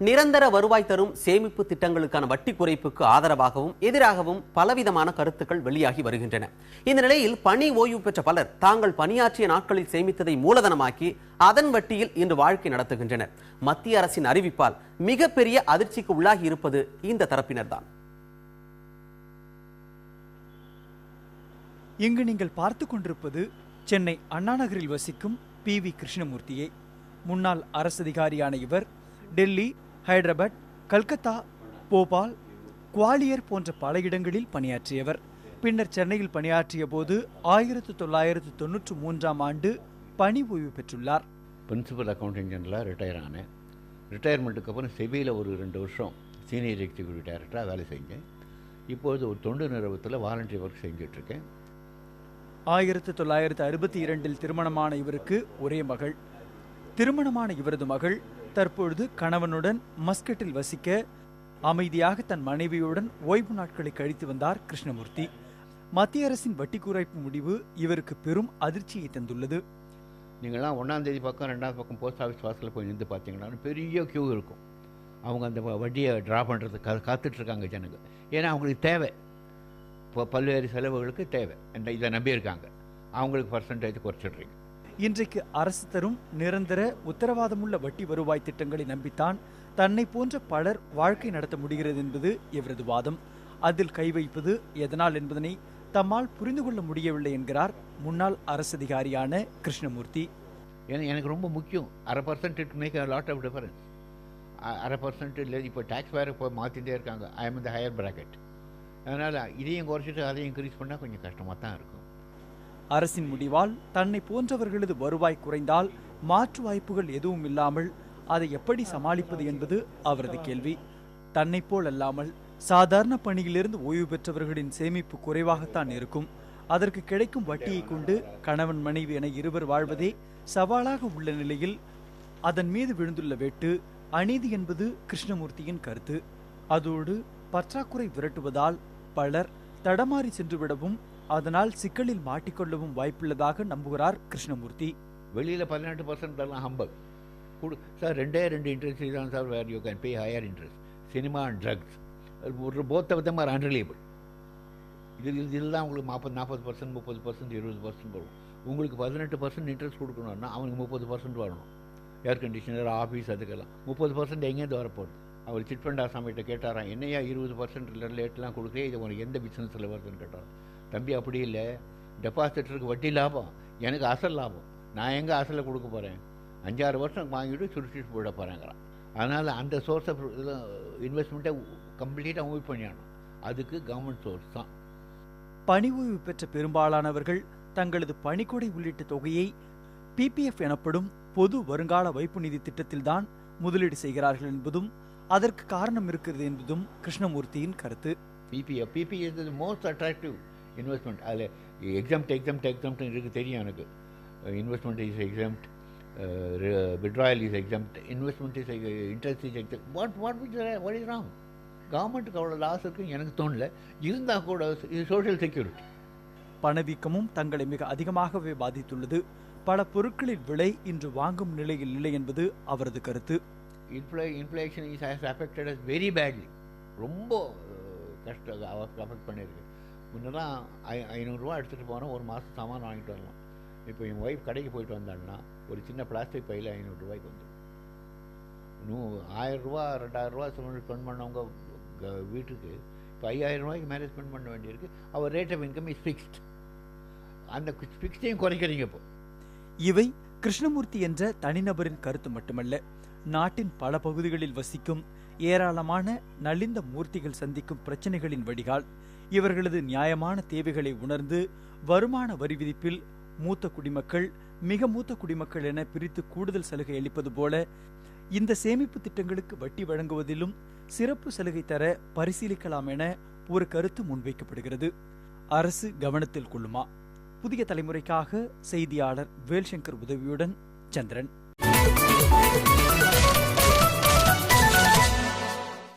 நிரந்தர வருவாய் தரும் சேமிப்பு திட்டங்களுக்கான வட்டி குறைப்புக்கு ஆதரவாகவும் எதிராகவும் பலவிதமான கருத்துக்கள் வெளியாகி வருகின்றன. இந்த நிலையில் பணி ஓய்வு பெற்ற பலர் தாங்கள் பணியாற்றிய நாட்களில் சேமித்ததை மூலதனமாக்கி அதன் வட்டியில் இன்று வாழ்க்கை நடத்துகின்றனர். மத்திய அரசின் அறிவிப்பால் மிகப்பெரிய அதிர்ச்சிக்கு உள்ளாகி இருப்பது இந்த தரப்பினர்தான். இங்கு நீங்கள் பார்த்து கொண்டிருப்பது சென்னை அண்ணா நகரில் வசிக்கும் PV கிருஷ்ணமூர்த்தியை. முன்னாள் அரசு அதிகாரியான இவர் டெல்லி, ஹைதராபாத், கல்கத்தா, போபால், குவாலியர் போன்ற பல இடங்களில் பணியாற்றியவர். பின்னர் சென்னையில் பணியாற்றிய போது 1993ஆம் ஆண்டு பணி ஓய்வு பெற்றுள்ளார். பிரின்சிபல் அக்கௌண்டன்ட் ஜெனரலாக ரிட்டையர் ஆனேன். ரிட்டையர்மெண்ட்டுக்கு அப்புறம் செபியில் ஒரு 2 வருஷம் சீனியர் எக்ஸிக்யூட்டிவ் டைரக்டராக வேலை செஞ்சேன். இப்பொழுது ஒரு தொண்டு நிறுவனத்தில் வாலண்டரி ஒர்க் செஞ்சிட்ருக்கேன். 1962இல் திருமணமான இவருக்கு ஒரே மகள். திருமணமான இவரது மகள் தற்பொழுது கணவனுடன் மஸ்கட்டில் வசிக்க அமைதியாக தன் மனைவியுடன் ஓய்வு நாட்களை கழித்து வந்தார் கிருஷ்ணமூர்த்தி. மத்திய அரசின் வட்டி குறைப்பு முடிவு இவருக்கு பெரும் அதிர்ச்சியை தந்துள்ளது. நீங்களாம் 1ஆம் தேதி பக்கம் 2வது பக்கம் போஸ்ட் ஆஃபீஸ் வாசலில் போய் நின்று பார்த்தீங்கன்னா பெரிய கியூ இருக்கும். அவங்க அந்த வட்டியை ட்ரா பண்ணுறதுக்கு காத்துட்ருக்காங்க ஜனங்க. ஏன்னா அவங்களுக்கு தேவை, இப்போ பல்வேறு செலவுகளுக்கு தேவை. இதை நம்பியிருக்காங்க. அவங்களுக்கு பர்சன்டேஜ் குறைச்சிடுறீங்க. இன்றைக்கு அரசு தரும் நிரந்தர உத்தரவாதமுள்ள வட்டி வருவாய் திட்டங்களை நம்பித்தான் தன்னை போன்ற பலர் வாழ்க்கை நடத்த முடிகிறது என்பது இவரது வாதம். அதில் கை வைப்பது எதனால் என்பதனை தம்மால் புரிந்து கொள்ள முடியவில்லை என்கிறார் முன்னாள் அரசு அதிகாரியான கிருஷ்ணமூர்த்தி. எனக்கு ரொம்ப முக்கியம். 0.5% மேக் லாட் ஆஃப் டிஃபரன்ஸ். 0.5% இல்லை, இப்போ டேக்ஸ் வேறு இப்போ மாற்றிட்டே இருக்காங்க. ஐ எம் இந்த ஹையர் பிராக்கெட். அதனால் இதையும் குறைச்சிட்டு அதையும் இன்க்ரீஸ் பண்ணால் கொஞ்சம் கஷ்டமாக தான் இருக்கும். அரசின் முடிவால் தன்னை போன்றவர்களது வருவாய் குறைந்தால் மாற்று வாய்ப்புகள் எதுவும் இல்லாமல் அதை எப்படி சமாளிப்பது என்பது அவரது கேள்வி. தன்னை போல் அல்லாமல் சாதாரண பணியிலிருந்து ஓய்வு பெற்றவர்களின் சேமிப்பு குறைவாகத்தான் இருக்கும். அதற்கு கிடைக்கும் வட்டியை கொண்டு கணவன் மனைவி என இருவர் வாழ்வதே சவாலாக உள்ள நிலையில் அதன் மீது விழுந்துள்ள வெட்டு அநீதி என்பது கிருஷ்ணமூர்த்தியின் கருத்து. அதோடு பற்றாக்குறை விரட்டுவதால் பலர் தடமாறி சென்றுவிடவும் அதனால் சிக்கலில் மாட்டிக்கொள்ளவும் வாய்ப்புள்ளதாக நம்புகிறார் கிருஷ்ணமூர்த்தி. வெளியில் 18% ஹம்பக் சார், 2 இன்ட்ரெஸ்ட் தான் sir, where you can pay higher interest. Cinema and drugs both of them are unreliable. இதெல்லாம் உங்களுக்கு 40%, 30%, 20% வரும். உங்களுக்கு 18% இன்ட்ரெஸ்ட் கொடுக்கணும்னா அவனுக்கு 30% வரணும். ஏர் கண்டிஷனர், ஆஃபீஸ், அதுக்கெல்லாம் 30% எங்கேருந்து வரப்போகுது? அவர் சிட் ஃபண்ட் ஆசாமிகிட்ட கேட்டாராம், என்னையா 20% லேட்லாம் கொடுக்குறே, இது உனக்கு எந்த பிஸ்னஸில் வருதுன்னு கேட்டார். தம்பி அப்படி இல்லை, டெபாசிட்டருக்கு வட்டி லாபம், எனக்கு அசல் லாபம். நான் எங்கே அசலை கொடுக்க போகிறேன்? 5-6 வருஷம் வாங்கிட்டு சுருட்டிட்டு போயிட போகிறேங்கிறான். அதனால் அந்த சோர்ஸ் ஆஃப் இன்வெஸ்ட்மெண்ட்டை கம்ப்ளீட்டாக மூவ் பண்ணிடணும். அதுக்கு கவர்மெண்ட் சோர்ஸ் தான். பணி ஓய்வு பெற்ற பெரும்பாலானவர்கள் தங்களது பணிக்கொடை உள்ளிட்ட தொகையை PPF எனப்படும் பொது வருங்கால வைப்பு நிதி திட்டத்தில்தான் முதலீடு செய்கிறார்கள் என்பதும் அதற்கு காரணம் இருக்கிறது என்பதும் கிருஷ்ணமூர்த்தியின் கருத்து. PPF is the most attractive investment. அதில் எக்ஸாம்ட் இருக்கு தெரியும் எனக்கு. Investment is exempt, withdrawal is exempt, investment is interest is exempt. What is wrong? கவர்மெண்ட்டுக்கு அவ்வளோ லாஸ் இருக்குன்னு எனக்கு தோணல. இருந்தால் கூட இது சோஷியல் செக்யூரிட்டி. பணவீக்கமும் தங்களை மிக அதிகமாகவே பாதித்துள்ளது. பல பொருட்களின் விலை இன்று வாங்கும் நிலையில் இல்லை என்பது அவரது கருத்து. Inflation is has affected us very badly. ரொம்ப கஷ்டம் அஃபெக்ட் பண்ணியிருக்கு. முன்னெல்லாம் 500 ரூபா எடுத்துகிட்டு போனால் ஒரு மாதம் சாமான் வாங்கிட்டு வரலாம். இப்போ என் ஒய்ஃப் கடைக்கு போயிட்டு வந்தாங்கன்னா ஒரு சின்ன பிளாஸ்டிக் பையில் 500 ரூபாய்க்கு வந்துடும். 1000 ரூபா 2000 ரூபா ஸ்பெண்ட் பண்ணவங்க வீட்டுக்கு இப்போ 5000 ரூபாய்க்கு மேலே ஸ்பெண்ட் பண்ண வேண்டியிருக்கு. அவர் rate of income is fixed. அந்த ஃபிக்ஸ்டையும் குறைக்கிறீங்க. இப்போ இவை கிருஷ்ணமூர்த்தி என்ற தனிநபரின் கருத்து மட்டுமல்ல. நாட்டின் பல பகுதிகளில் வசிக்கும் ஏராளமான நலிந்த மூர்த்திகள் சந்திக்கும் பிரச்சனைகளின் வடிகால். இவர்களது நியாயமான தேவைகளை உணர்ந்து வருமான வரி விதிப்பில் மூத்த குடிமக்கள், மிக மூத்த குடிமக்கள் என பிரித்து கூடுதல் சலுகை அளிப்பது போல இந்த சேமிப்பு திட்டங்களுக்கு வட்டி வழங்குவதிலும் சிறப்பு சலுகை தர பரிசீலிக்கலாம் என ஒரு கருத்து முன்வைக்கப்படுகிறது. அரசு கவனத்தில் கொள்ளுமா? புதிய தலைமுறைக்காக செய்தியாளர் வேல்சங்கர் உதவியுடன் சந்திரன்.